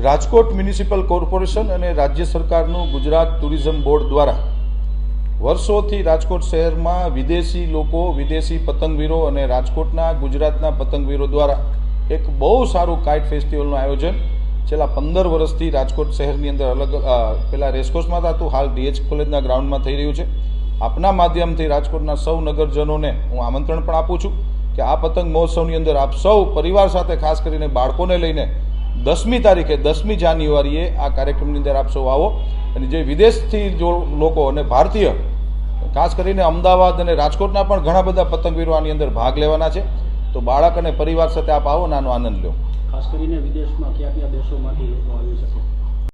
Rajkot municipal corporation અને રાજ્ય સરકારનું ગુજરાત ટુરિઝમ બોર્ડ દ્વારા વર્ષોથી રાજકોટ શહેરમાં વિદેશી લોકો, વિદેશી પતંગવીરો અને રાજકોટના ગુજરાતના પતંગવીરો દ્વારા એક બહુ સારું કાઇટ ફેસ્ટિવલનું આયોજન છેલ્લા 15 વર્ષથી રાજકોટ શહેરની અંદર અલગ પહેલાં રેસકોર્સમાં થતું, હાલ ડીએચ કોલેજના ગ્રાઉન્ડમાં થઈ રહ્યું છે। આપના માધ્યમથી રાજકોટના સૌ નગરજનોને હું આમંત્રણ પણ આપું છું કે આ પતંગ મહોત્સવની અંદર આપ સૌ પરિવાર સાથે, ખાસ કરીને બાળકોને લઈને 10મી તારીખે 10મી જાન્યુઆરીએ આ કાર્યક્રમની અંદર આપ સૌ આવો અને જે વિદેશથી જો લોકો અને ભારતીય, ખાસ કરીને અમદાવાદ અને રાજકોટના પણ ઘણા બધા પતંગવીરો આની અંદર ભાગ લેવાના છે। તો બાળક અને પરિવાર સાથે આપ આવો અને આનો આનંદ લો। ખાસ કરીને વિદેશમાં કયા કયા દેશોમાંથી લોકો આવી શકે?